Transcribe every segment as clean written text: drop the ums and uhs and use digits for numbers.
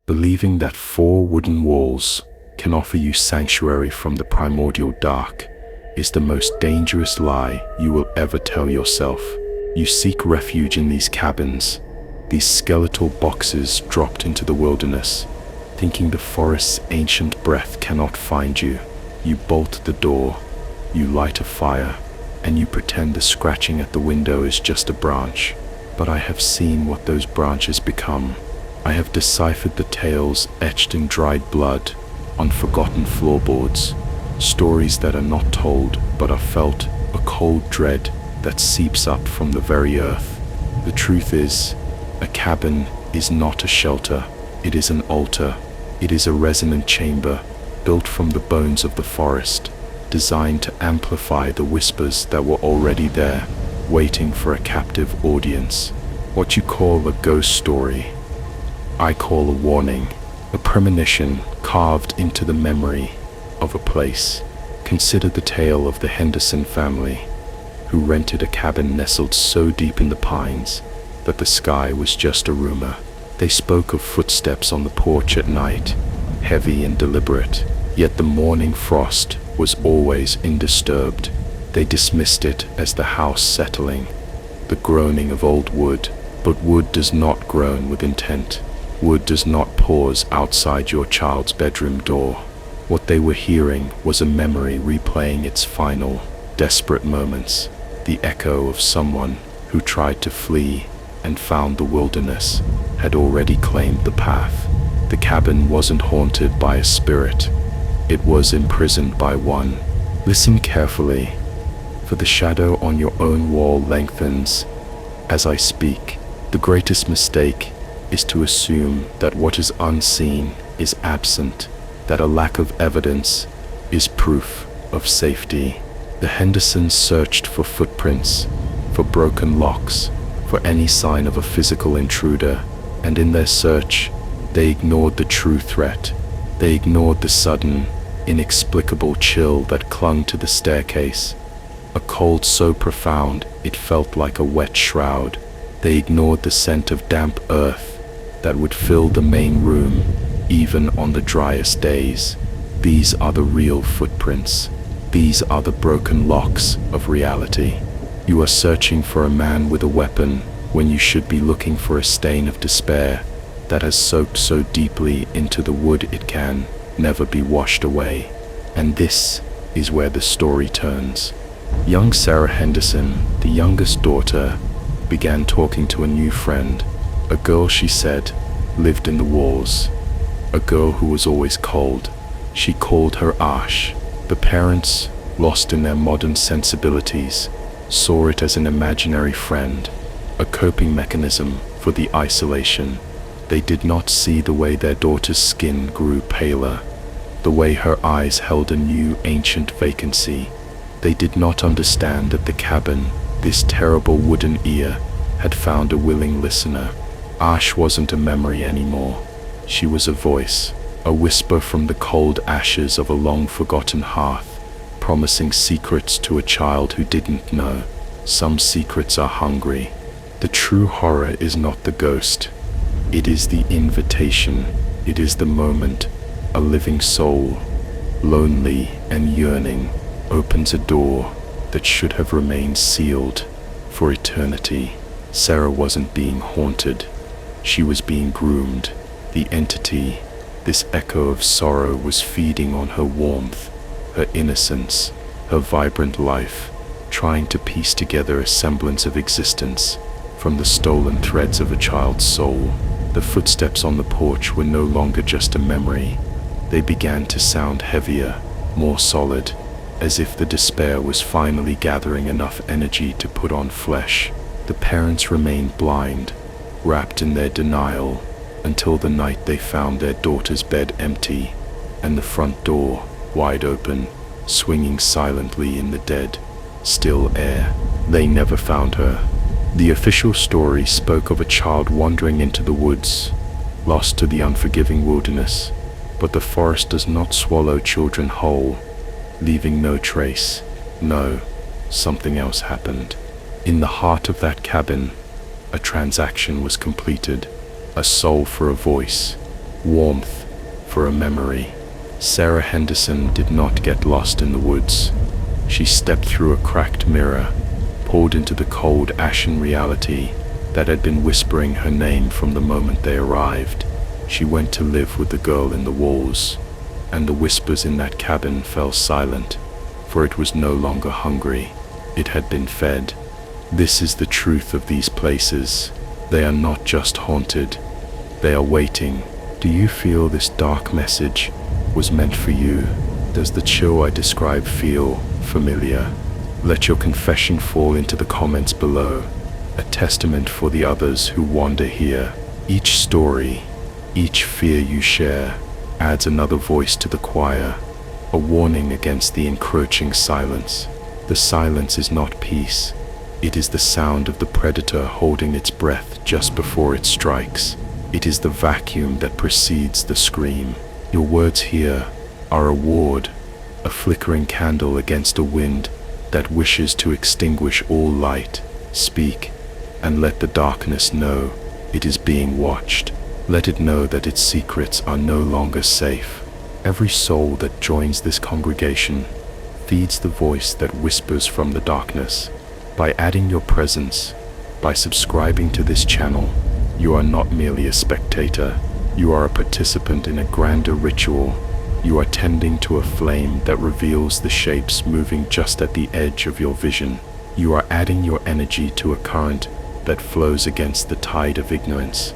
believing that four wooden walls can offer you sanctuary from the primordial dark is the most dangerous lie you will ever tell yourself. You seek refuge in these cabins, these skeletal boxes dropped into the wilderness, thinking the forest's ancient breath cannot find you. You bolt the door, you light a fire, and you pretend the scratching at the window is just a branch. But I have seen what those branches become. I have deciphered the tales etched in dried blood on forgotten floorboards, stories that are not told but are felt, a cold dread that seeps up from the very earth. The truth is, a cabin is not a shelter, it is an altar. It is a resonant chamber built from the bones of the forest, designed to amplify the whispers that were already there, waiting for a captive audience. What you call a ghost story, I call a warning, a premonition carved into the memory of a place. Consider the tale of the Henderson family, who rented a cabin nestled so deep in the pines that the sky was just a rumor. They spoke of footsteps on the porch at night, heavy and deliberate, yet the morning frost was always undisturbed. They dismissed it as the house settling, the groaning of old wood. But wood does not groan with intent. Wood does not pause outside your child's bedroom door. What they were hearing was a memory replaying its final, desperate moments, the echo of someone who tried to flee and found the wilderness had already claimed the path. The cabin wasn't haunted by a spirit. It was imprisoned by one. Listen carefully, for the shadow on your own wall lengthens as I speak. The greatest mistake is to assume that what is unseen is absent, that a lack of evidence is proof of safety. The Hendersons searched for footprints, for broken locks, for any sign of a physical intruder, and in their search, they ignored the true threat. They ignored the sudden, inexplicable chill that clung to the staircase, a cold so profound it felt like a wet shroud. They ignored the scent of damp earth that would fill the main room, even on the driest days. These are the real footprints. These are the broken locks of reality. You are searching for a man with a weapon when you should be looking for a stain of despair that has soaked so deeply into the wood it can never be washed away. And this is where the story turns. Young Sarah Henderson, the youngest daughter, began talking to a new friend, a girl she said lived in the walls, a girl who was always cold. She called her Ash. The parents, lost in their modern sensibilities, saw it as an imaginary friend, a coping mechanism for the isolation. They did not see the way their daughter's skin grew paler, the way her eyes held a new ancient vacancy. They did not understand that the cabin, this terrible wooden ear, had found a willing listener. Ash wasn't a memory anymore. She was a voice, a whisper from the cold ashes of a long-forgotten hearth, promising secrets to a child who didn't know. Some secrets are hungry. The true horror is not the ghost. It is the invitation. It is the moment a living soul, lonely and yearning, opens a door that should have remained sealed for eternity. Sarah wasn't being haunted. She was being groomed. The entity, this echo of sorrow, was feeding on her warmth, her innocence, her vibrant life, trying to piece together a semblance of existence from the stolen threads of a child's soul. The footsteps on the porch were no longer just a memory. They began to sound heavier, more solid, as if the despair was finally gathering enough energy to put on flesh. The parents remained blind, wrapped in their denial, until the night they found their daughter's bed empty and the front door wide open, swinging silently in the dead, still air. They never found her. The official story spoke of a child wandering into the woods, lost to the unforgiving wilderness, but the forest does not swallow children whole, leaving no trace. No, something else happened. In the heart of that cabin, a transaction was completed. A soul for a voice, warmth for a memory. Sarah Henderson did not get lost in the woods. She stepped through a cracked mirror, pulled into the cold, ashen reality that had been whispering her name from the moment they arrived. She went to live with the girl in the walls, and the whispers in that cabin fell silent, for it was no longer hungry. It had been fed. This is the truth of these places. They are not just haunted, they are waiting. Do you feel this dark message was meant for you? Does the chill I describe feel familiar? Let your confession fall into the comments below, a testament for the others who wander here. Each story, each fear you share, adds another voice to the choir, a warning against the encroaching silence. The silence is not peace. It is the sound of the predator holding its breath just before it strikes. It is the vacuum that precedes the scream. Your words here are a ward, a flickering candle against a wind that wishes to extinguish all light. Speak, and let the darkness know it is being watched. Let it know that its secrets are no longer safe. Every soul that joins this congregation feeds the voice that whispers from the darkness. By adding your presence, by subscribing to this channel, you are not merely a spectator. You are a participant in a grander ritual. You are tending to a flame that reveals the shapes moving just at the edge of your vision. You are adding your energy to a current that flows against the tide of ignorance,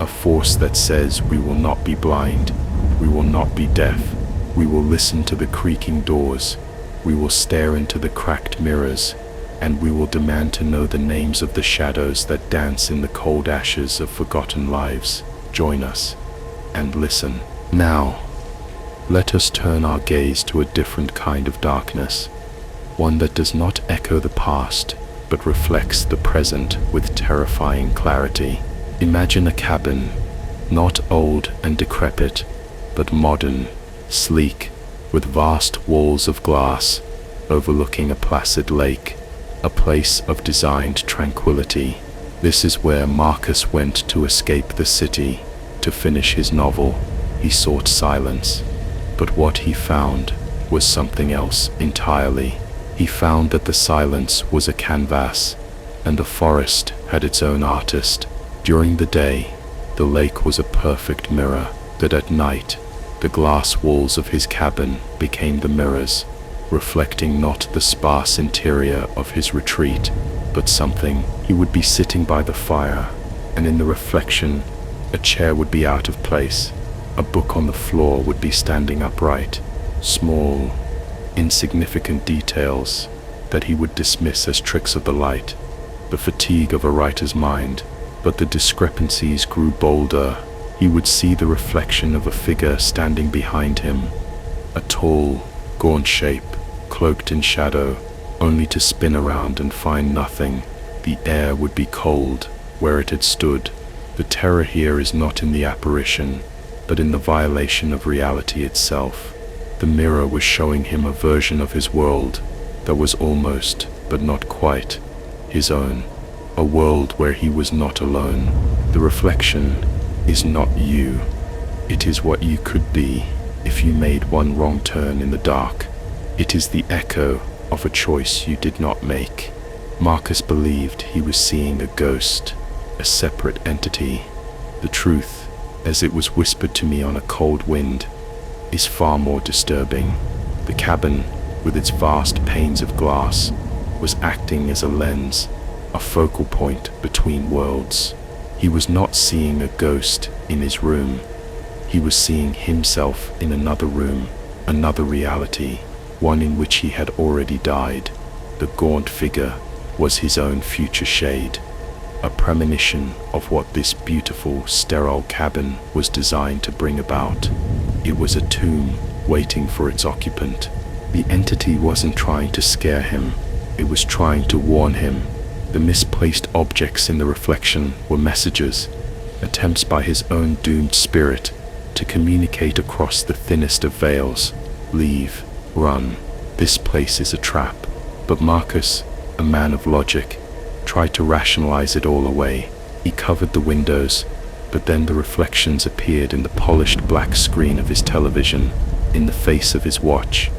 a force that says we will not be blind, we will not be deaf, we will listen to the creaking doors, we will stare into the cracked mirrors, and we will demand to know the names of the shadows that dance in the cold ashes of forgotten lives. Join us and listen. Now, let us turn our gaze to a different kind of darkness, one that does not echo the past, but reflects the present with terrifying clarity. Imagine a cabin, not old and decrepit, but modern, sleek, with vast walls of glass, overlooking a placid lake, a place of designed tranquility. This is where Marcus went to escape the city. To finish his novel, he sought silence. But what he found was something else entirely. He found that the silence was a canvas, and the forest had its own artist. During the day, the lake was a perfect mirror, but at night, the glass walls of his cabin became the mirrors, reflecting not the sparse interior of his retreat, but something. He would be sitting by the fire, and in the reflection, a chair would be out of place. A book on the floor would be standing upright. Small, insignificant details that he would dismiss as tricks of the light, the fatigue of a writer's mind. But the discrepancies grew bolder. He would see the reflection of a figure standing behind him, a tall, gaunt shape, cloaked in shadow, only to spin around and find nothing. The air would be cold where it had stood. The terror here is not in the apparition, but in the violation of reality itself. The mirror was showing him a version of his world that was almost, but not quite, his own. A world where he was not alone. The reflection is not you. It is what you could be if you made one wrong turn in the dark. It is the echo of a choice you did not make. Marcus believed he was seeing a ghost, a separate entity. The truth, as it was whispered to me on a cold wind, is far more disturbing. The cabin, with its vast panes of glass, was acting as a lens, a focal point between worlds. He was not seeing a ghost in his room. He was seeing himself in another room, another reality, one in which he had already died. The gaunt figure was his own future shade, a premonition of what this beautiful, sterile cabin was designed to bring about. It was a tomb waiting for its occupant. The entity wasn't trying to scare him, it was trying to warn him. The misplaced objects in the reflection were messages, attempts by his own doomed spirit to communicate across the thinnest of veils. Leave, run, this place is a trap. But Marcus, a man of logic, tried to rationalize it all away. He covered the windows, But then the reflections appeared in the polished black screen of his television, in the face of his watch,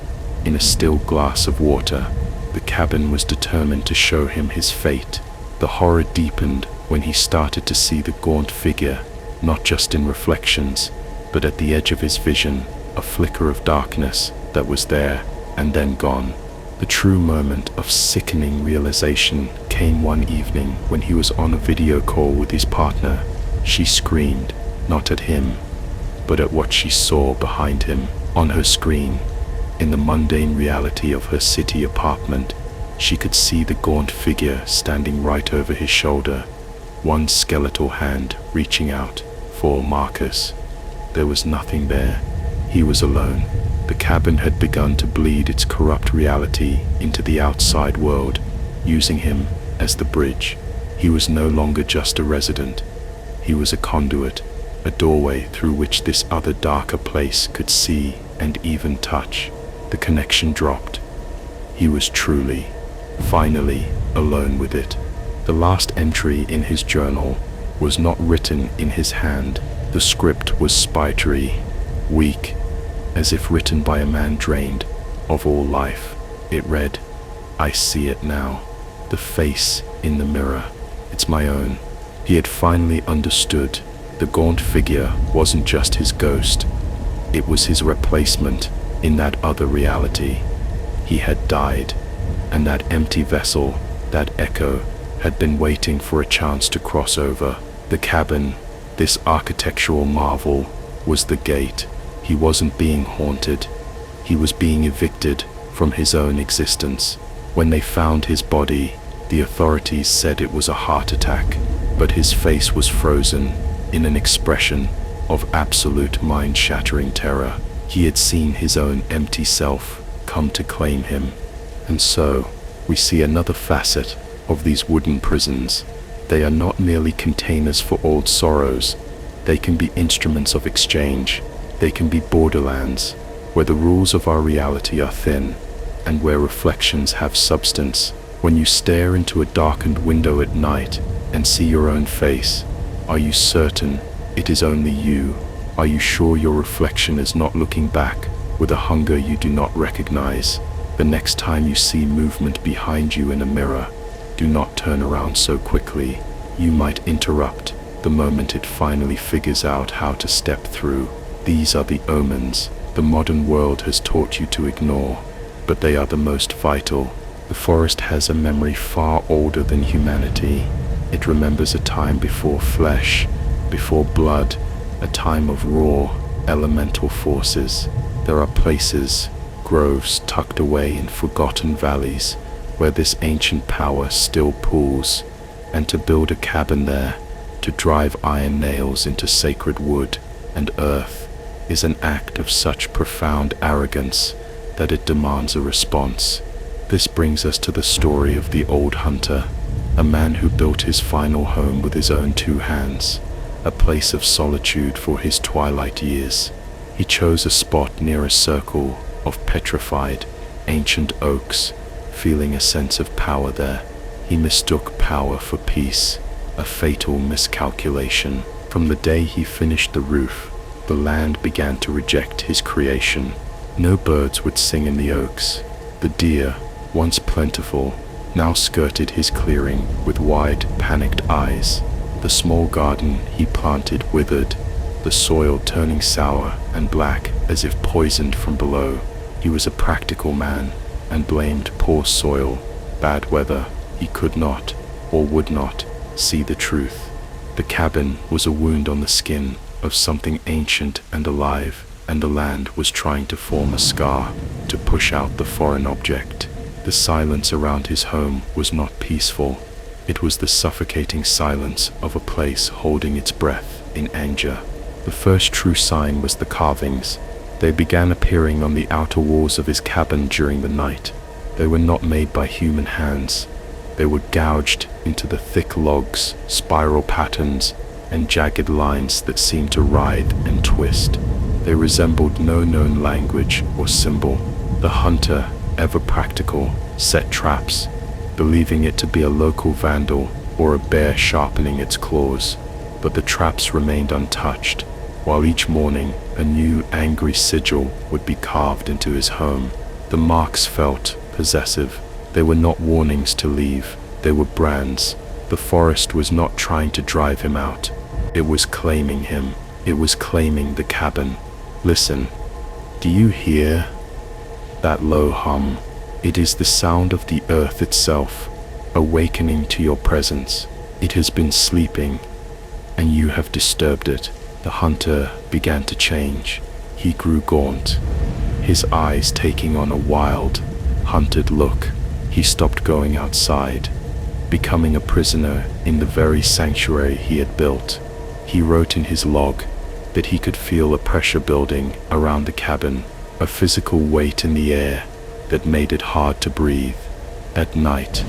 in a still glass of water. The cabin was determined to show him his fate. The horror deepened when he started to see the gaunt figure, not just in reflections, but at the edge of his vision, a flicker of darkness that was there and then gone. The true moment of sickening realization came one evening when he was on a video call with his partner. She screamed, not at him, but at what she saw behind him on her screen. In the mundane reality of her city apartment, she could see the gaunt figure standing right over his shoulder, one skeletal hand reaching out for Marcus. There was nothing there. He was alone. The cabin had begun to bleed its corrupt reality into the outside world, using him as the bridge. He was no longer just a resident. He was a conduit, a doorway through which this other darker place could see and even touch. The connection dropped. He was truly, finally, alone with it. The last entry in his journal was not written in his hand. The script was spidery, weak, as if written by a man drained of all life. It read, "I see it now. The face in the mirror. It's my own." He had finally understood. The gaunt figure wasn't just his ghost. It was his replacement in that other reality. He had died, and that empty vessel, that echo, had been waiting for a chance to cross over. The cabin, this architectural marvel, was the gate. He wasn't being haunted. He was being evicted from his own existence. When they found his body, the authorities said it was a heart attack, but his face was frozen in an expression of absolute mind-shattering terror. He had seen his own empty self come to claim him. And so, we see another facet of these wooden prisons. They are not merely containers for old sorrows. They can be instruments of exchange. They can be borderlands, where the rules of our reality are thin, and where reflections have substance. When you stare into a darkened window at night and see your own face, are you certain it is only you? Are you sure your reflection is not looking back with a hunger you do not recognize? The next time you see movement behind you in a mirror, do not turn around so quickly. You might interrupt the moment it finally figures out how to step through. These are the omens the modern world has taught you to ignore, but they are the most vital. The forest has a memory far older than humanity. It remembers a time before flesh, before blood, a time of raw, elemental forces. There are places, groves tucked away in forgotten valleys, where this ancient power still pulls. And to build a cabin there, to drive iron nails into sacred wood and earth, is an act of such profound arrogance that it demands a response. This brings us to the story of the old hunter, a man who built his final home with his own two hands, a place of solitude for his twilight years. He chose a spot near a circle of petrified, ancient oaks, feeling a sense of power there. He mistook power for peace, a fatal miscalculation. From the day he finished the roof, the land began to reject his creation. No birds would sing in the oaks. The deer, once plentiful, now skirted his clearing with wide, panicked eyes. The small garden he planted withered, the soil turning sour and black as if poisoned from below. He was a practical man and blamed poor soil, bad weather. He could not, or would not, see the truth. The cabin was a wound on the skin of something ancient and alive, and the land was trying to form a scar to push out the foreign object. The silence around his home was not peaceful. It was the suffocating silence of a place holding its breath in anger. The first true sign was the carvings. They began appearing on the outer walls of his cabin during the night. They were not made by human hands. They were gouged into the thick logs, spiral patterns, and jagged lines that seemed to writhe and twist. They resembled no known language or symbol. The hunter, ever practical, set traps, believing it to be a local vandal or a bear sharpening its claws. but the traps remained untouched, while each morning a new angry sigil would be carved into his home. The marks felt possessive. They were not warnings to leave, they were brands. The forest was not trying to drive him out. It was claiming him. It was claiming the cabin. Listen, do you hear that low hum? It is the sound of the earth itself, awakening to your presence. It has been sleeping, and you have disturbed it. The hunter began to change. He grew gaunt, his eyes taking on a wild, hunted look. He stopped going outside, becoming a prisoner in the very sanctuary he had built. He wrote in his log that he could feel a pressure building around the cabin, a physical weight in the air that made it hard to breathe. At night,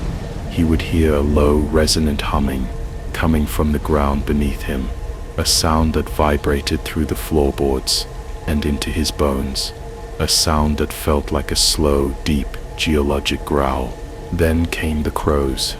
he would hear a low, resonant humming coming from the ground beneath him, a sound that vibrated through the floorboards and into his bones, a sound that felt like a slow, deep, geologic growl. Then came the crows,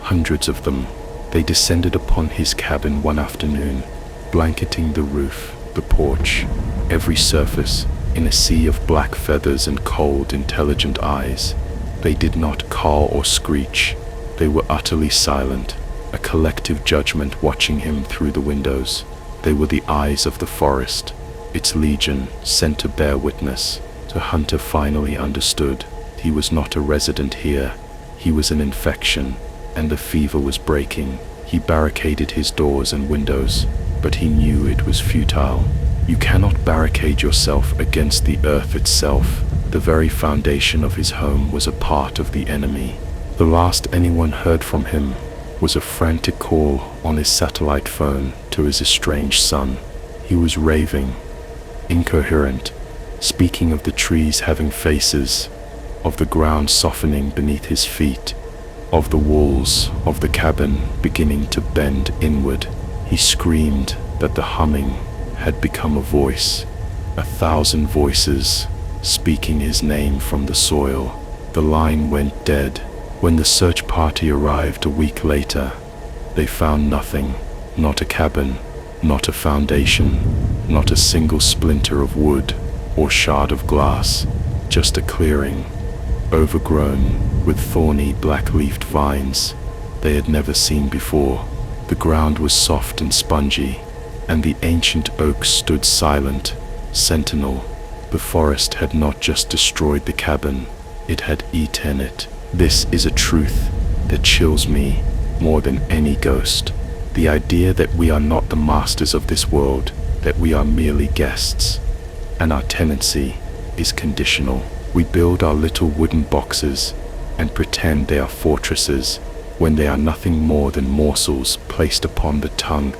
hundreds of them. They descended upon his cabin one afternoon, blanketing the roof, the porch, every surface, in a sea of black feathers and cold, intelligent eyes. They did not call or screech. They were utterly silent, a collective judgment watching him through the windows. They were the eyes of the forest, its legion sent to bear witness. The hunter finally understood. He was not a resident here. He was an infection, and the fever was breaking. He barricaded his doors and windows, but he knew it was futile. You cannot barricade yourself against the earth itself. The very foundation of his home was a part of the enemy. The last anyone heard from him was a frantic call on his satellite phone to his estranged son. He was raving, incoherent, speaking of the trees having faces, of the ground softening beneath his feet, of the walls of the cabin beginning to bend inward. He screamed that the humming had become a voice, 1,000 voices speaking his name from the soil. The line went dead. When the search party arrived a week later, they found nothing. Not a cabin, not a foundation, not a single splinter of wood or shard of glass, just a clearing, overgrown with thorny black-leafed vines they had never seen before. The ground was soft and spongy, and the ancient oak stood silent, sentinel. The forest had not just destroyed the cabin, it had eaten it. This is a truth that chills me more than any ghost. The idea that we are not the masters of this world, that we are merely guests, and our tenancy is conditional. We build our little wooden boxes and pretend they are fortresses when they are nothing more than morsels placed upon the tongue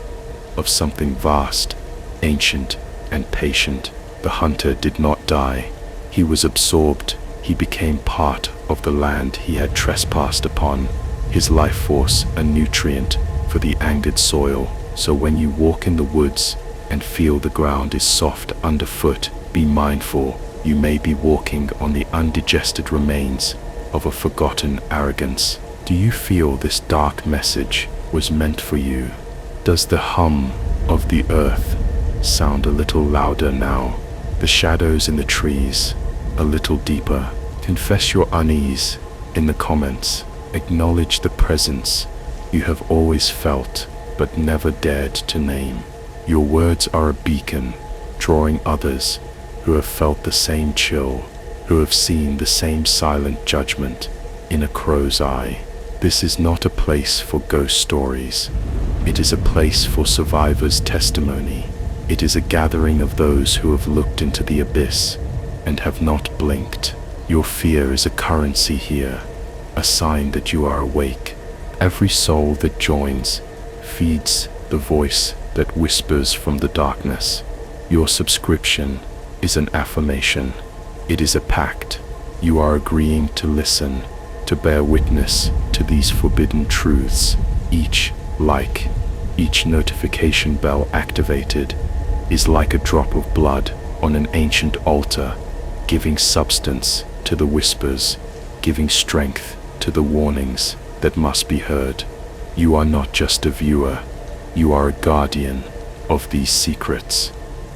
of something vast, ancient, and patient. The hunter did not die. He was absorbed. He became part of the land he had trespassed upon, his life force a nutrient for the angered soil. So when you walk in the woods and feel the ground is soft underfoot, be mindful. You may be walking on the undigested remains of a forgotten arrogance. Do you feel this dark message was meant for you? Does the hum of the earth sound a little louder now? The shadows in the trees a little deeper? Confess your unease in the comments. Acknowledge the presence you have always felt but never dared to name. Your words are a beacon, drawing others who have felt the same chill, who have seen the same silent judgment in a crow's eye. This is not a place for ghost stories. It is a place for survivors' testimony. It is a gathering of those who have looked into the abyss and have not blinked. Your fear is a currency here, a sign that you are awake. Every soul that joins feeds the voice that whispers from the darkness. Your subscription is an affirmation. It is a pact. You are agreeing to listen, to bear witness to these forbidden truths. Each like, each notification bell activated is like a drop of blood on an ancient altar, giving substance to the whispers, giving strength to the warnings that must be heard. You are not just a viewer, You are a guardian of these secrets.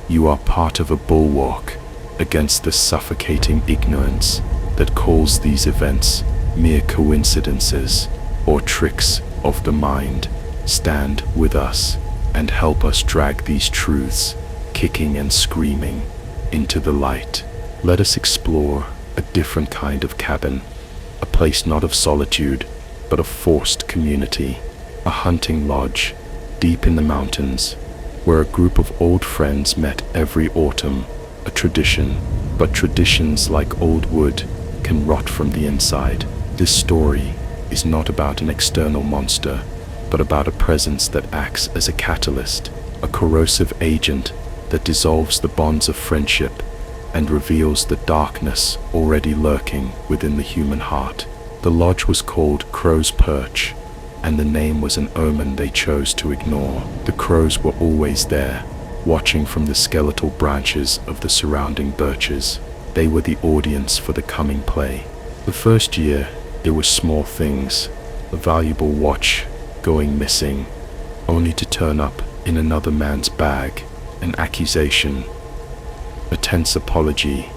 You are part of a bulwark against the suffocating ignorance that calls these events mere coincidences or tricks of the mind. Stand with us and help us drag these truths, kicking and screaming, into the light. Let us explore a different kind of cabin, a place not of solitude, but of forced community, a hunting lodge deep in the mountains, where a group of old friends met every autumn, a tradition, but traditions like old wood can rot from the inside. This story is not about an external monster, but about a presence that acts as a catalyst, a corrosive agent that dissolves the bonds of friendship and reveals the darkness already lurking within the human heart. The lodge was called Crow's Perch, and the name was an omen they chose to ignore. The crows were always there, watching from the skeletal branches of the surrounding birches. They were the audience for the coming play. The first year, it was small things, a valuable watch going missing, only to turn up in another man's bag, an accusation, a tense apology,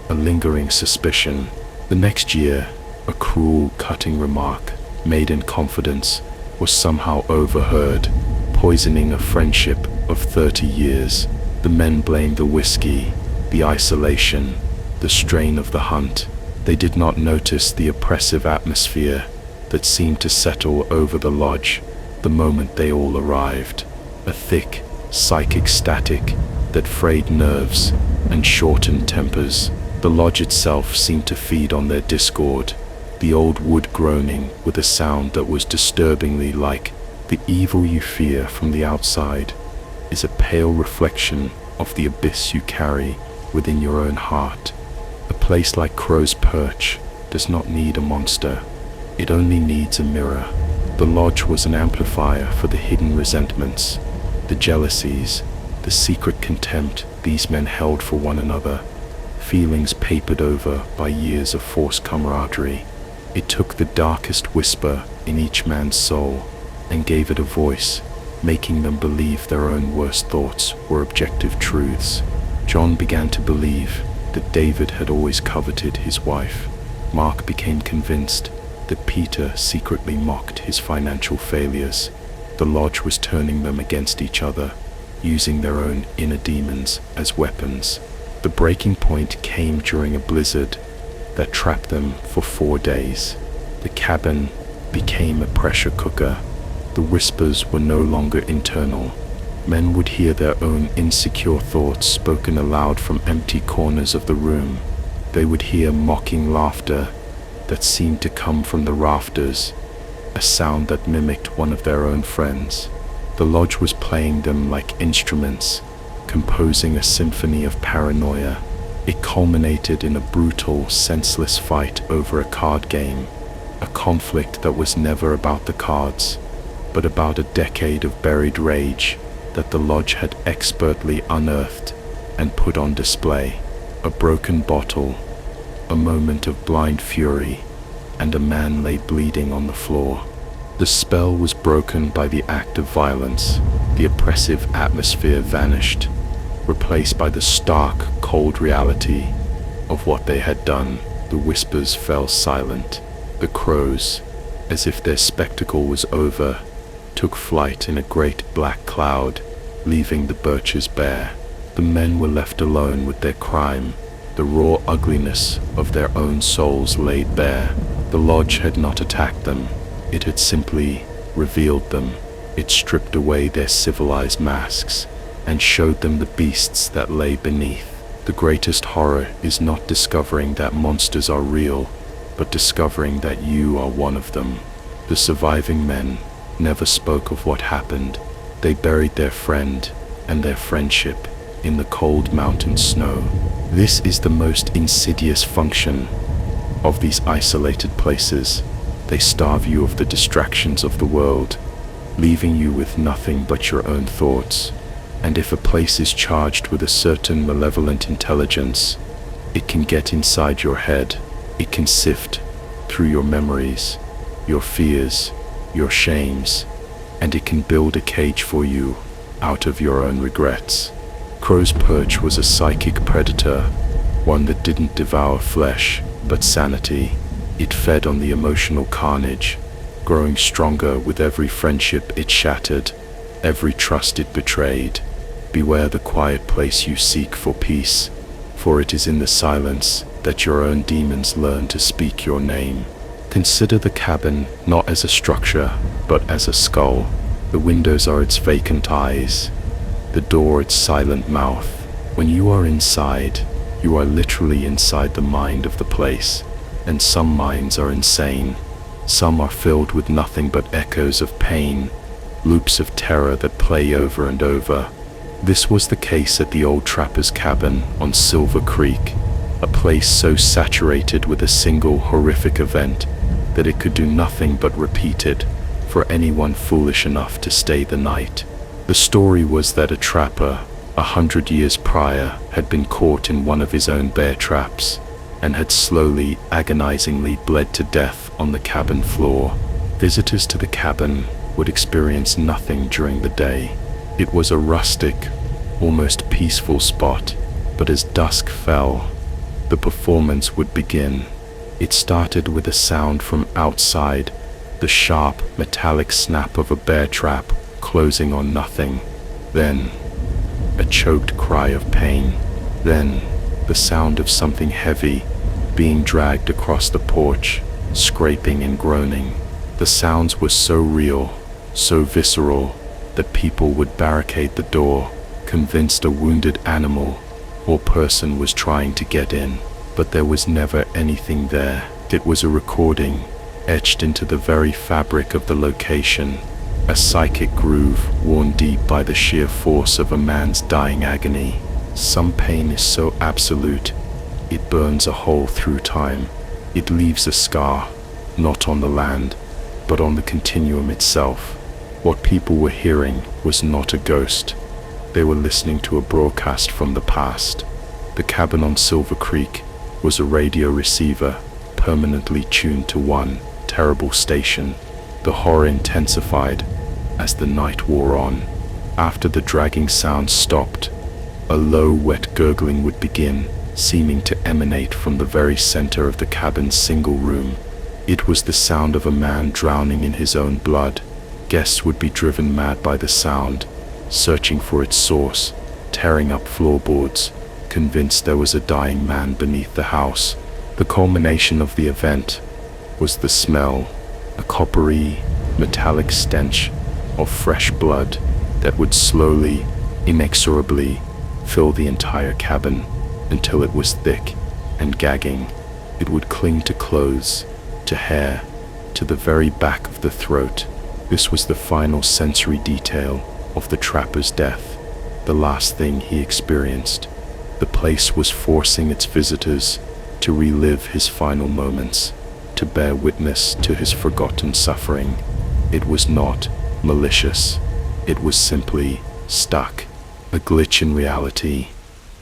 a lingering suspicion. The next year, a cruel, cutting remark made in confidence was somehow overheard, poisoning a friendship of 30 years. The men blamed the whiskey, the isolation, the strain of the hunt. They did not notice the oppressive atmosphere that seemed to settle over the lodge the moment they all arrived. A thick, psychic static that frayed nerves and shortened tempers. The lodge itself seemed to feed on their discord, the old wood groaning with a sound that was disturbingly like the evil you fear from the outside is a pale reflection of the abyss you carry within your own heart. A place like Crow's Perch does not need a monster, it only needs a mirror. The lodge was an amplifier for the hidden resentments, the jealousies, the secret contempt these men held for one another, feelings papered over by years of forced camaraderie. It took the darkest whisper in each man's soul and gave it a voice, making them believe their own worst thoughts were objective truths. John began to believe that David had always coveted his wife. Mark became convinced that Peter secretly mocked his financial failures. The lodge was turning them against each other, using their own inner demons as weapons. The breaking point came during a blizzard that trapped them for 4 days. The cabin became a pressure cooker. The whispers were no longer internal. Men would hear their own insecure thoughts spoken aloud from empty corners of the room. They would hear mocking laughter that seemed to come from the rafters, a sound that mimicked one of their own friends. The lodge was playing them like instruments, composing a symphony of paranoia. It culminated in a brutal, senseless fight over a card game, a conflict that was never about the cards, but about a decade of buried rage that the lodge had expertly unearthed and put on display. A broken bottle, a moment of blind fury, and a man lay bleeding on the floor. The spell was broken by the act of violence. The oppressive atmosphere vanished, replaced by the stark, cold reality of what they had done. The whispers fell silent. The crows, as if their spectacle was over, took flight in a great black cloud, leaving the birches bare. The men were left alone with their crime, the raw ugliness of their own souls laid bare. The lodge had not attacked them, it had simply revealed them. It stripped away their civilized masks and showed them the beasts that lay beneath. The greatest horror is not discovering that monsters are real, but discovering that you are one of them. The surviving men never spoke of what happened. They buried their friend and their friendship in the cold mountain snow. This is the most insidious function of these isolated places. They starve you of the distractions of the world, leaving you with nothing but your own thoughts. And if a place is charged with a certain malevolent intelligence, it can get inside your head. It can sift through your memories, your fears, your shames, and it can build a cage for you out of your own regrets. Crow's Perch was a psychic predator, one that didn't devour flesh, but sanity. It fed on the emotional carnage, growing stronger with every friendship it shattered, every trust it betrayed. Beware the quiet place you seek for peace, for it is in the silence that your own demons learn to speak your name. Consider the cabin not as a structure, but as a skull. The windows are its vacant eyes, the door its silent mouth. When you are inside, you are literally inside the mind of the place, and some minds are insane. Some are filled with nothing but echoes of pain, loops of terror that play over and over. This was the case at the old trapper's cabin on Silver Creek, a place so saturated with a single horrific event that it could do nothing but repeat it for anyone foolish enough to stay the night. The story was that a trapper, 100 years prior, had been caught in one of his own bear traps and had slowly, agonizingly bled to death on the cabin floor. Visitors to the cabin would experience nothing during the day. It was a rustic, almost peaceful spot, but as dusk fell, the performance would begin. It started with a sound from outside, the sharp, metallic snap of a bear trap closing on nothing. Then, a choked cry of pain. Then, the sound of something heavy being dragged across the porch, scraping and groaning. The sounds were so real, so visceral, that people would barricade the door, convinced a wounded animal or person was trying to get in. But there was never anything there. It was a recording, etched into the very fabric of the location, a psychic groove worn deep by the sheer force of a man's dying agony. Some pain is so absolute, it burns a hole through time. It leaves a scar, not on the land, but on the continuum itself. What people were hearing was not a ghost. They were listening to a broadcast from the past. The cabin on Silver Creek was a radio receiver permanently tuned to one terrible station. The horror intensified as the night wore on. After the dragging sound stopped, a low, wet gurgling would begin, seeming to emanate from the very center of the cabin's single room. It was the sound of a man drowning in his own blood. Guests would be driven mad by the sound, searching for its source, tearing up floorboards, convinced there was a dying man beneath the house. The culmination of the event was the smell, a coppery, metallic stench of fresh blood that would slowly, inexorably fill the entire cabin until it was thick and gagging. It would cling to clothes, to hair, to the very back of the throat. This was the final sensory detail of the trapper's death, the last thing he experienced. The place was forcing its visitors to relive his final moments, to bear witness to his forgotten suffering. It was not malicious. It was simply stuck, a glitch in reality,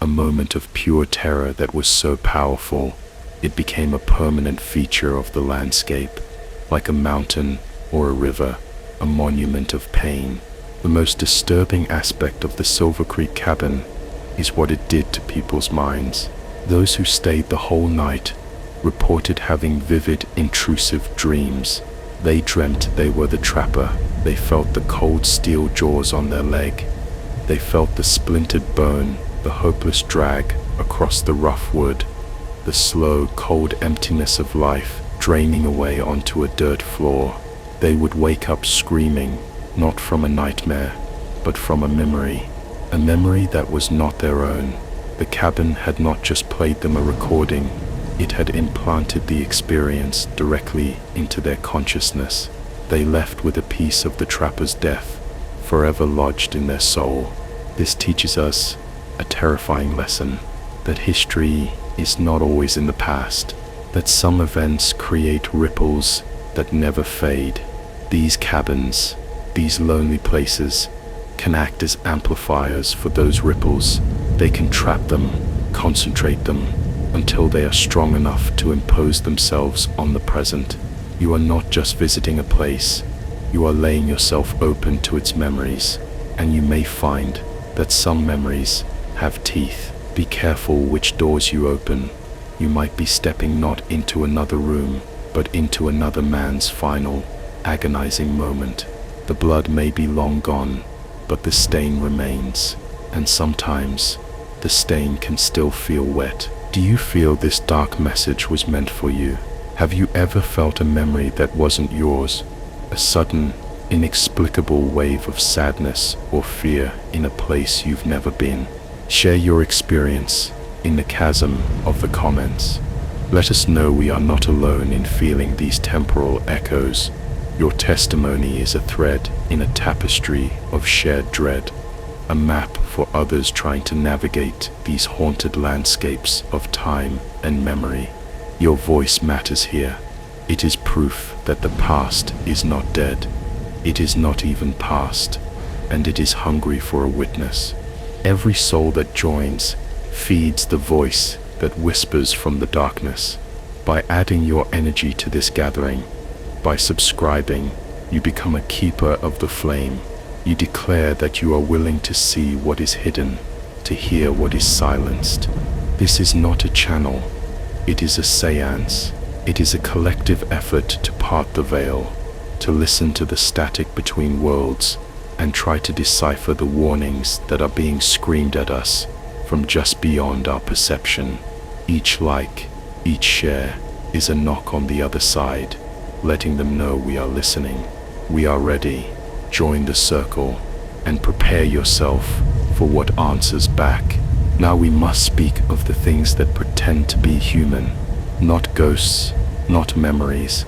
a moment of pure terror that was so powerful, it became a permanent feature of the landscape, like a mountain or a river, a monument of pain. The most disturbing aspect of the Silver Creek cabin is what it did to people's minds. Those who stayed the whole night reported having vivid, intrusive dreams. They dreamt they were the trapper. They felt the cold steel jaws on their leg. They felt the splintered bone, the hopeless drag across the rough wood, the slow, cold emptiness of life draining away onto a dirt floor. They would wake up screaming, not from a nightmare, but from a memory that was not their own. The cabin had not just played them a recording, it had implanted the experience directly into their consciousness. They left with a piece of the trapper's death, forever lodged in their soul. This teaches us a terrifying lesson, that history is not always in the past, that some events create ripples that never fade. These cabins, these lonely places, can act as amplifiers for those ripples. They can trap them, concentrate them, until they are strong enough to impose themselves on the present. You are not just visiting a place, You are laying yourself open to its memories, and you may find that some memories have teeth. Be careful which doors you open. You might be stepping not into another room, but into another man's final, agonizing moment. The blood may be long gone, but the stain remains, and sometimes the stain can still feel wet. Do you feel this dark message was meant for you? Have you ever felt a memory that wasn't yours? A sudden, inexplicable wave of sadness or fear in a place you've never been? Share your experience in the chasm of the comments. Let us know we are not alone in feeling these temporal echoes. Your testimony is a thread in a tapestry of shared dread, a map for others trying to navigate these haunted landscapes of time and memory. Your voice matters here. It is proof that the past is not dead. It is not even past, and it is hungry for a witness. Every soul that joins feeds the voice that whispers from the darkness. By adding your energy to this gathering, by subscribing, you become a keeper of the flame. You declare that you are willing to see what is hidden, to hear what is silenced. This is not a channel. It is a seance. It is a collective effort to part the veil, to listen to the static between worlds, and try to decipher the warnings that are being screamed at us from just beyond our perception. Each like, each share, is a knock on the other side, letting them know we are listening. We are ready. Join the circle and prepare yourself for what answers back. Now we must speak of the things that pretend to be human, not ghosts, not memories,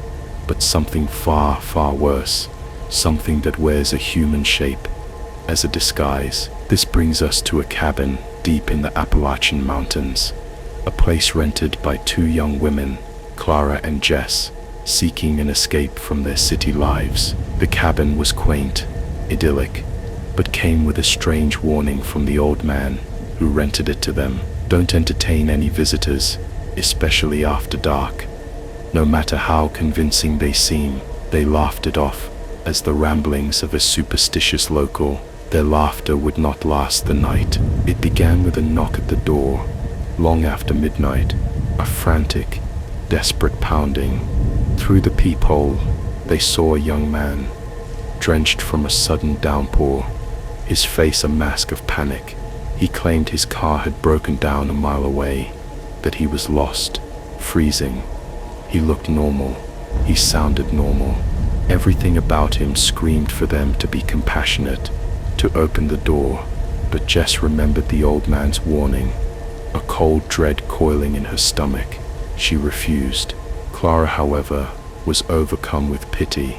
but something far, far worse, something that wears a human shape as a disguise. This brings us to a cabin deep in the Appalachian Mountains, a place rented by two young women, Clara and Jess, seeking an escape from their city lives. The cabin was quaint, idyllic, but came with a strange warning from the old man who rented it to them. Don't entertain any visitors, especially after dark. No matter how convincing they seem, they laughed it off as the ramblings of a superstitious local. Their laughter would not last the night. It began with a knock at the door, long after midnight, a frantic, desperate pounding. Through the peephole, they saw a young man, drenched from a sudden downpour, his face a mask of panic. He claimed his car had broken down a mile away, that he was lost, freezing. He looked normal. He sounded normal. Everything about him screamed for them to be compassionate, to open the door, but Jess remembered the old man's warning, a cold dread coiling in her stomach. She refused. Clara, however, was overcome with pity.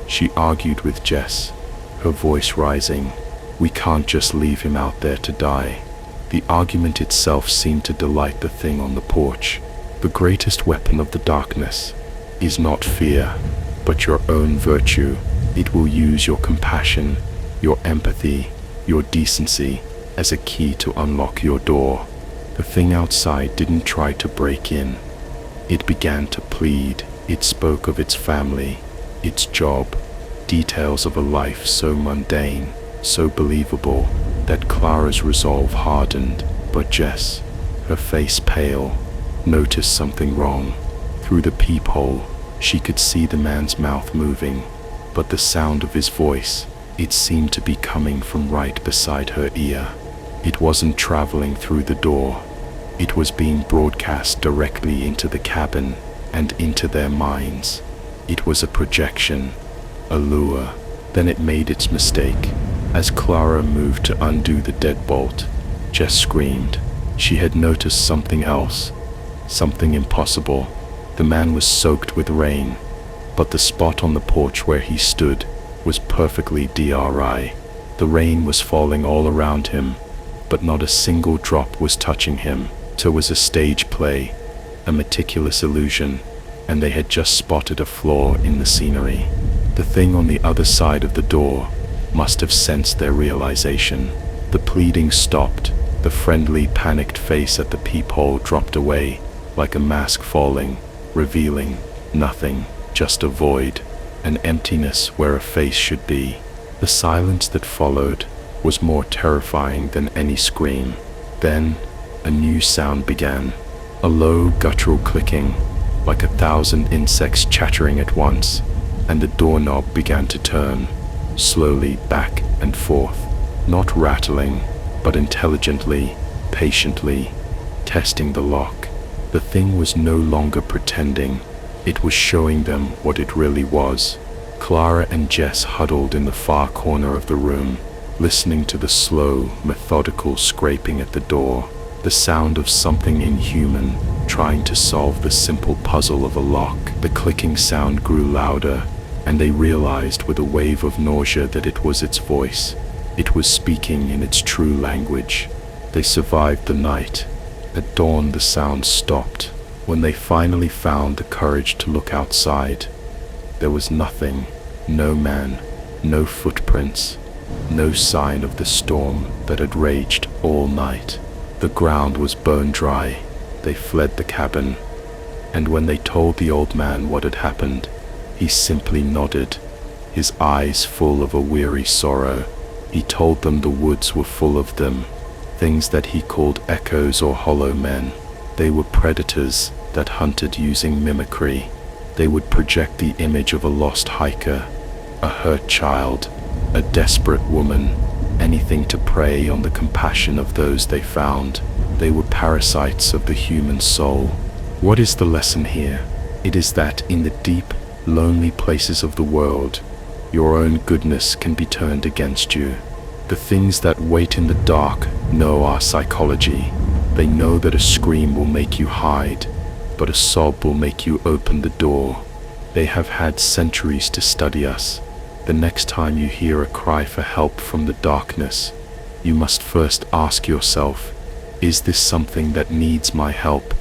She argued with Jess, her voice rising. We can't just leave him out there to die. The argument itself seemed to delight the thing on the porch. The greatest weapon of the darkness is not fear, but your own virtue. It will use your compassion, your empathy, your decency as a key to unlock your door. The thing outside didn't try to break in. It began to plead. It spoke of its family, its job, details of a life so mundane, so believable, that Clara's resolve hardened. But Jess, her face pale, noticed something wrong. Through the peephole, she could see the man's mouth moving, but the sound of his voice, it seemed to be coming from right beside her ear. It wasn't traveling through the door. It was being broadcast directly into the cabin and into their minds. It was a projection, a lure. Then it made its mistake. As Clara moved to undo the deadbolt, Jess screamed. She had noticed something else, something impossible. The man was soaked with rain, but the spot on the porch where he stood was perfectly dry. The rain was falling all around him, but not a single drop was touching him. It was a stage play, a meticulous illusion, and they had just spotted a flaw in the scenery. The thing on the other side of the door must have sensed their realization. The pleading stopped. The friendly, panicked face at the peephole dropped away, like a mask falling, revealing nothing, just a void. an emptiness where a face should be. The silence that followed was more terrifying than any scream. Then, a new sound began, a low guttural clicking, like 1,000 insects chattering at once, and the doorknob began to turn, slowly back and forth, not rattling, but intelligently, patiently, testing the lock. The thing was no longer pretending, it was showing them what it really was. Clara and Jess huddled in the far corner of the room, listening to the slow, methodical scraping at the door, the sound of something inhuman trying to solve the simple puzzle of a lock. The clicking sound grew louder, and they realized with a wave of nausea that it was its voice. It was speaking in its true language. They survived the night. At dawn the sound stopped. When they finally found the courage to look outside, there was nothing, no man, no footprints, no sign of the storm that had raged all night. The ground was bone dry. They fled the cabin, and when they told the old man what had happened, he simply nodded, his eyes full of a weary sorrow. He told them the woods were full of them, things that he called echoes or hollow men. They were predators that hunted using mimicry. They would project the image of a lost hiker, a hurt child, a desperate woman, anything to prey on the compassion of those they found. They were parasites of the human soul. What is the lesson here? It is that in the deep, lonely places of the world, your own goodness can be turned against you. The things that wait in the dark know our psychology. They know that a scream will make you hide, but a sob will make you open the door. They have had centuries to study us. The next time you hear a cry for help from the darkness, you must first ask yourself, is this something that needs my help,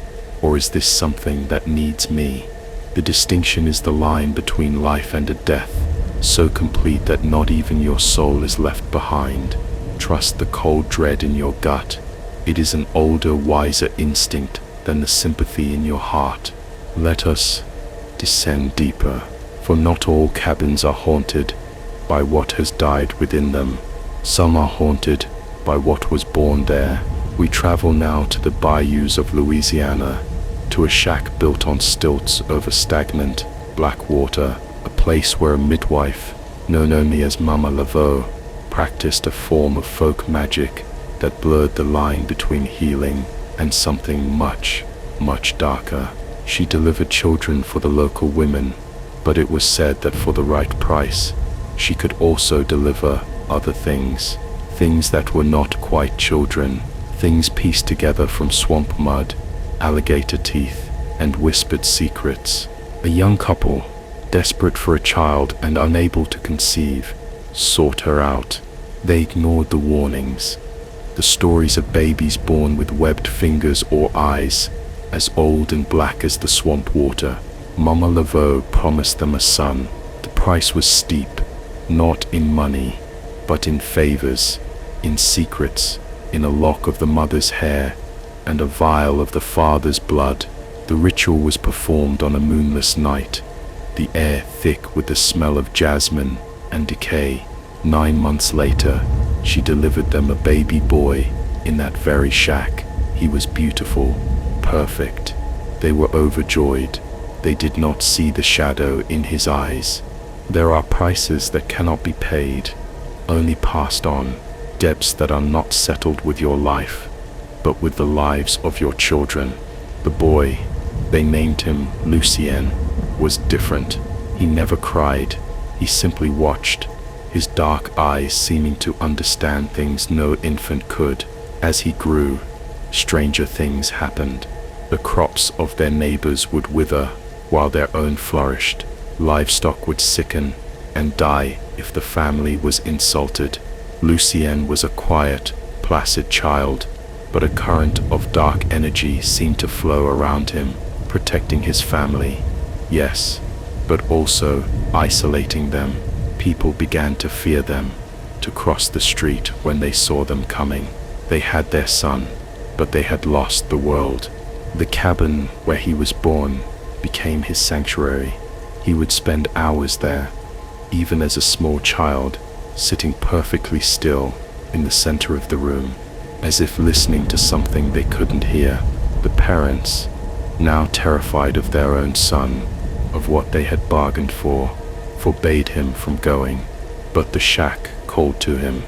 or is this something that needs me? The distinction is the line between life and a death, so complete that not even your soul is left behind. Trust the cold dread in your gut. It is an older, wiser instinct than the sympathy in your heart. Let us descend deeper, for not all cabins are haunted by what has died within them. Some are haunted by what was born there. We travel now to the bayous of Louisiana, to a shack built on stilts over stagnant, black water, a place where a midwife, known only as Mama Laveau, practiced a form of folk magic that blurred the line between healing and something much, much darker. She delivered children for the local women, but it was said that for the right price, she could also deliver other things, things that were not quite children, things pieced together from swamp mud, alligator teeth, and whispered secrets. A young couple, desperate for a child and unable to conceive, sought her out. They ignored the warnings. The stories of babies born with webbed fingers or eyes, as old and black as the swamp water. Mama Laveau promised them a son. The price was steep, not in money, but in favors, in secrets, in a lock of the mother's hair, and a vial of the father's blood. The ritual was performed on a moonless night, the air thick with the smell of jasmine and decay. 9 months later, she delivered them a baby boy in that very shack. He was beautiful, perfect. They were overjoyed. They did not see the shadow in his eyes. There are prices that cannot be paid, only passed on, debts that are not settled with your life, but with the lives of your children. The boy, they named him Lucien, was different. He never cried. He simply watched, his dark eyes seeming to understand things no infant could. As he grew, stranger things happened. The crops of their neighbors would wither while their own flourished. Livestock would sicken and die if the family was insulted. Lucien was a quiet, placid child, but a current of dark energy seemed to flow around him, protecting his family. Yes, but also isolating them. People began to fear them, to cross the street when they saw them coming. They had their son, but they had lost the world. The cabin where he was born became his sanctuary. He would spend hours there, even as a small child, sitting perfectly still in the center of the room, as if listening to something they couldn't hear. The parents, now terrified of their own son, of what they had bargained for, forbade him from going. But the shack called to him.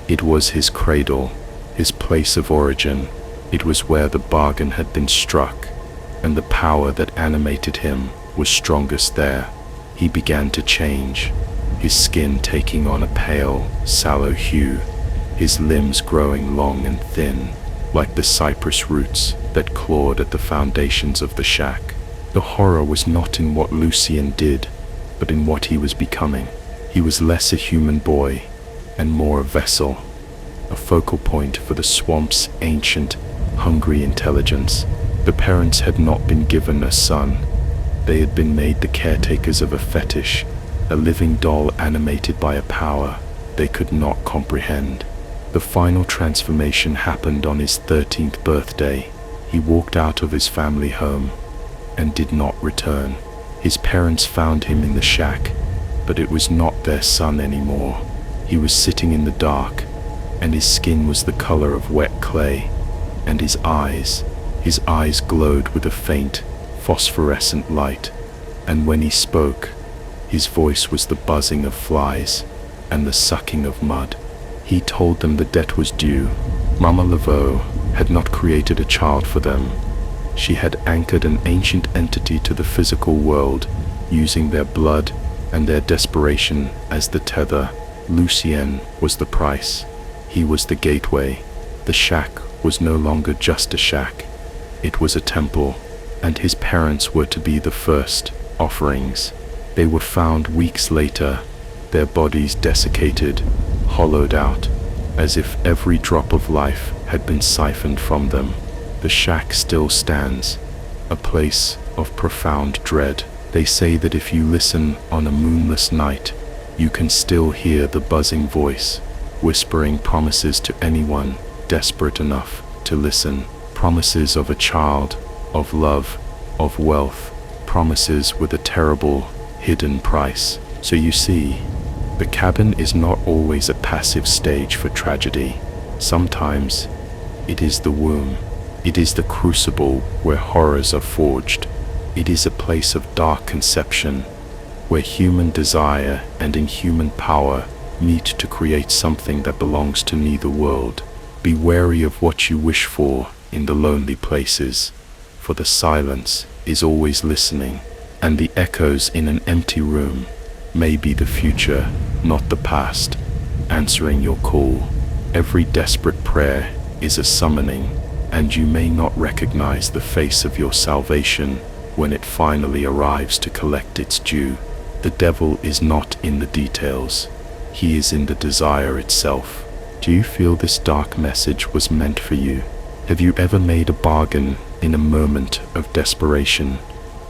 It was his cradle, his place of origin. It was where the bargain had been struck, and the power that animated him was strongest there. He began to change, his skin taking on a pale, sallow hue, his limbs growing long and thin, like the cypress roots that clawed at the foundations of the shack. The horror was not in what Lucien did, but in what he was becoming. He was less a human boy and more a vessel, a focal point for the swamp's ancient, hungry intelligence. The parents had not been given a son. They had been made the caretakers of a fetish, a living doll animated by a power they could not comprehend. The final transformation happened on his 13th birthday. He walked out of his family home and did not return. His parents found him in the shack, but it was not their son anymore. He was sitting in the dark, and his skin was the color of wet clay, and his eyes glowed with a faint, phosphorescent light, and when he spoke, his voice was the buzzing of flies and the sucking of mud. He told them the debt was due. Mama Laveau had not created a child for them. She had anchored an ancient entity to the physical world, using their blood and their desperation as the tether. Lucien was the price. He was the gateway. The shack was no longer just a shack. It was a temple, and his parents were to be the first offerings. They were found weeks later, their bodies desiccated, hollowed out, as if every drop of life had been siphoned from them. The shack still stands, a place of profound dread. They say that if you listen on a moonless night, you can still hear the buzzing voice, whispering promises to anyone desperate enough to listen. Promises of a child, of love, of wealth, promises with a terrible, hidden price. So you see, the cabin is not always a passive stage for tragedy. Sometimes it is the womb. It is the crucible where horrors are forged. It is a place of dark conception, where human desire and inhuman power meet to create something that belongs to neither world. Be wary of what you wish for in the lonely places, for the silence is always listening, and the echoes in an empty room may be the future, not the past, answering your call. Every desperate prayer is a summoning, and you may not recognize the face of your salvation when it finally arrives to collect its due. The devil is not in the details. He is in the desire itself. Do you feel this dark message was meant for you? Have you ever made a bargain in a moment of desperation,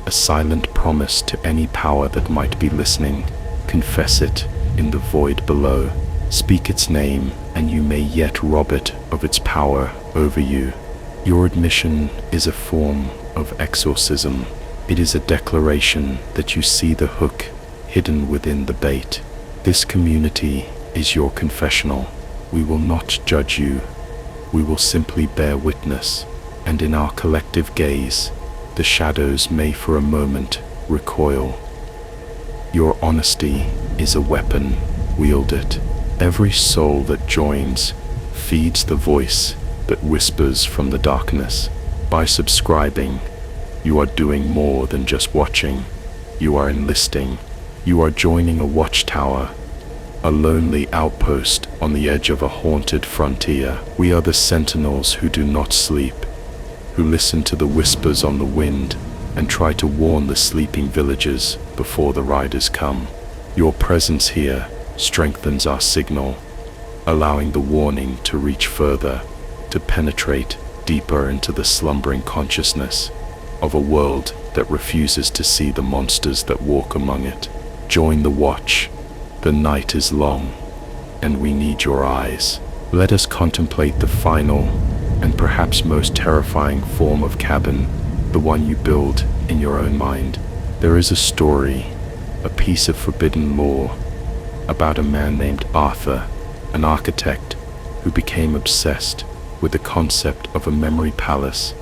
a silent promise to any power that might be listening? Confess it in the void below. Speak its name, and you may yet rob it of its power over you. Your admission is a form of exorcism. It is a declaration that you see the hook hidden within the bait. This community is your confessional. We will not judge you. We will simply bear witness, and in our collective gaze, the shadows may for a moment recoil. Your honesty is a weapon. Wield it. Every soul that joins feeds the voice that whispers from the darkness. By subscribing, you are doing more than just watching. You are enlisting. You are joining a watchtower, a lonely outpost on the edge of a haunted frontier. We are the sentinels who do not sleep, who listen to the whispers on the wind and try to warn the sleeping villagers before the riders come. Your presence here strengthens our signal, allowing the warning to reach further, to penetrate deeper into the slumbering consciousness of a world that refuses to see the monsters that walk among it. Join the watch. The night is long, and we need your eyes. Let us contemplate the final and perhaps most terrifying form of cabin, the one you build in your own mind. There is a story a piece of forbidden lore about a man named Arthur, an architect who became obsessed with the concept of a memory palace,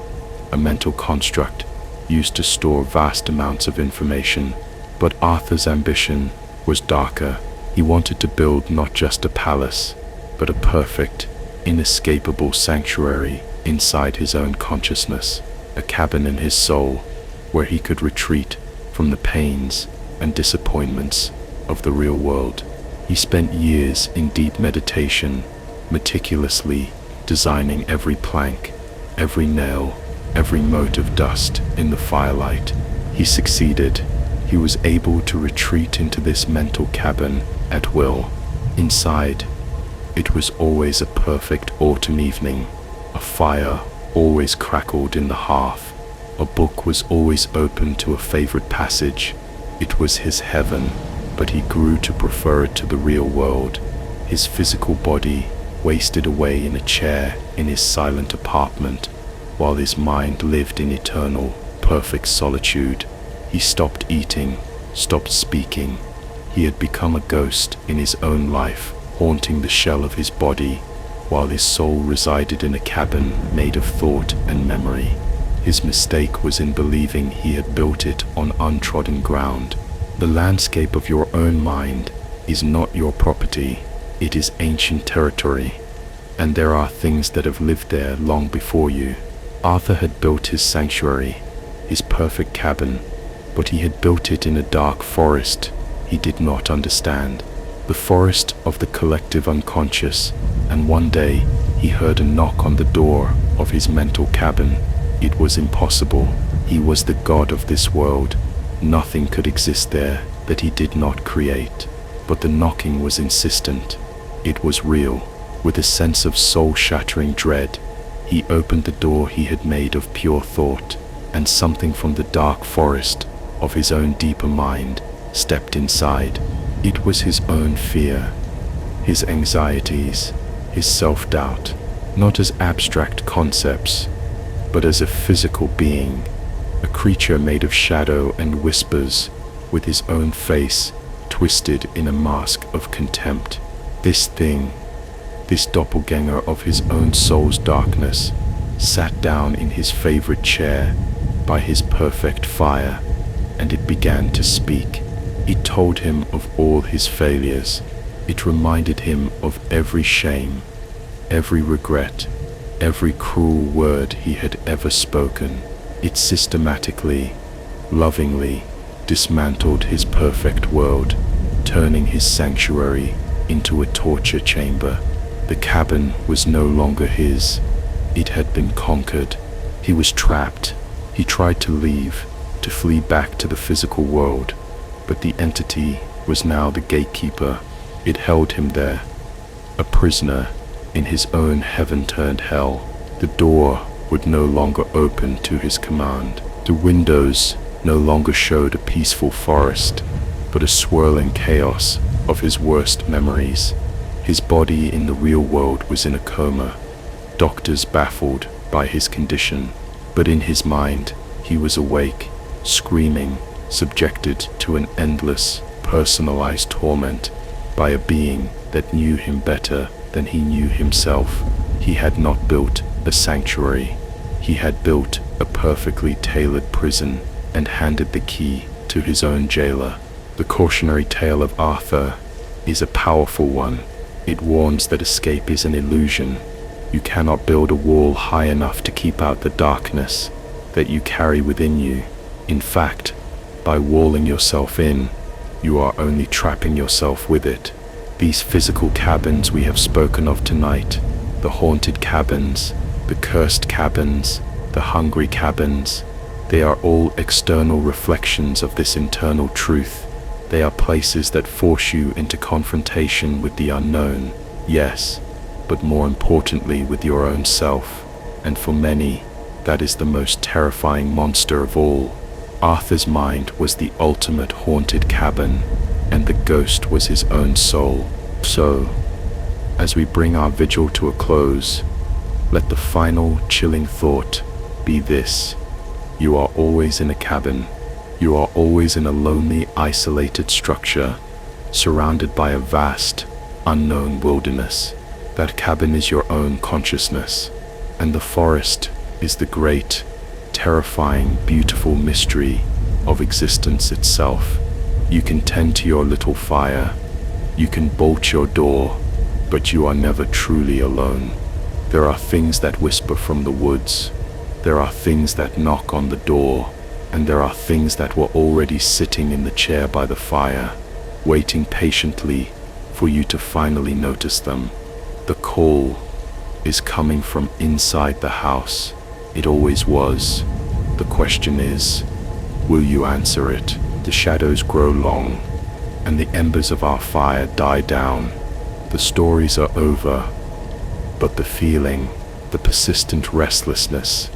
a mental construct used to store vast amounts of information. But Arthur's ambition was darker. He wanted to build not just a palace, but a perfect, inescapable sanctuary inside his own consciousness, a cabin in his soul where he could retreat from the pains and disappointments of the real world. He spent years in deep meditation, meticulously designing every plank, every nail, every mote of dust in the firelight. He succeeded. He was able to retreat into this mental cabin at will. Inside, it was always a perfect autumn evening. A fire always crackled in the hearth. A book was always open to a favorite passage. It was his heaven, but he grew to prefer it to the real world. His physical body wasted away in a chair in his silent apartment, while his mind lived in eternal, perfect solitude. He stopped eating, stopped speaking. He had become a ghost in his own life, haunting the shell of his body, while his soul resided in a cabin made of thought and memory. His mistake was in believing he had built it on untrodden ground. The landscape of your own mind is not your property. It is ancient territory, and there are things that have lived there long before you. Arthur had built his sanctuary, his perfect cabin, but he had built it in a dark forest he did not understand, the forest of the collective unconscious. And one day he heard a knock on the door of his mental cabin. It was impossible. He was the god of this world. Nothing could exist there that he did not create. But the knocking was insistent. It was real. With a sense of soul-shattering dread, he opened the door he had made of pure thought, and something from the dark forest of his own deeper mind stepped inside. It was his own fear, his anxieties, his self-doubt, not as abstract concepts, but as a physical being, a creature made of shadow and whispers, with his own face twisted in a mask of contempt. This thing, this doppelganger of his own soul's darkness, sat down in his favorite chair by his perfect fire, and it began to speak. It told him of all his failures. It reminded him of every shame, every regret, every cruel word he had ever spoken. It systematically, lovingly dismantled his perfect world, turning his sanctuary into a torture chamber. The cabin was no longer his. It had been conquered. He was trapped. He tried to leave, to flee back to the physical world, but the entity was now the gatekeeper. It held him there, a prisoner in his own heaven-turned-hell. The door would no longer open to his command. The windows no longer showed a peaceful forest, but a swirling chaos of his worst memories. His body in the real world was in a coma, doctors baffled by his condition, but in his mind he was awake, screaming, subjected to an endless, personalized torment by a being that knew him better than he knew himself. He had not built a sanctuary. He had built a perfectly tailored prison and handed the key to his own jailer. The cautionary tale of Arthur is a powerful one. It warns that escape is an illusion. You cannot build a wall high enough to keep out the darkness that you carry within you. In fact, by walling yourself in, you are only trapping yourself with it. These physical cabins we have spoken of tonight, the haunted cabins, the cursed cabins, the hungry cabins, they are all external reflections of this internal truth. They are places that force you into confrontation with the unknown, yes, but more importantly with your own self. And for many, that is the most terrifying monster of all. Arthur's mind was the ultimate haunted cabin, and the ghost was his own soul. So, as we bring our vigil to a close, let the final chilling thought be this: you are always in a cabin. You are always in a lonely, isolated structure, surrounded by a vast, unknown wilderness. That cabin is your own consciousness, and the forest is the great, terrifying, beautiful mystery of existence itself. You can tend to your little fire, you can bolt your door, but you are never truly alone. There are things that whisper from the woods, there are things that knock on the door, and there are things that were already sitting in the chair by the fire, waiting patiently for you to finally notice them. The call is coming from inside the house. It always was. The question is, will you answer it? The shadows grow long, and the embers of our fire die down. The stories are over, but the feeling, the persistent restlessness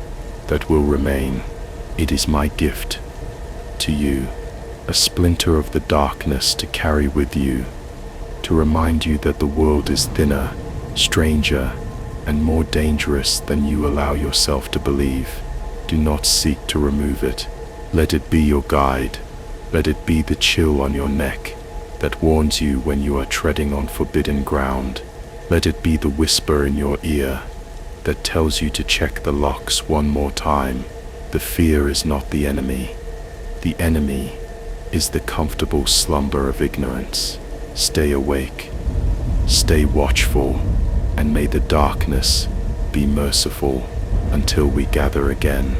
that will remain, it is my gift to you, a splinter of the darkness to carry with you, to remind you that the world is thinner, stranger, and more dangerous than you allow yourself to believe. Do not seek to remove it. Let it be your guide. Let it be the chill on your neck that warns you when you are treading on forbidden ground. Let it be the whisper in your ear that tells you to check the locks one more time. The fear is not the enemy. The enemy is the comfortable slumber of ignorance. Stay awake, stay watchful, and may the darkness be merciful until we gather again.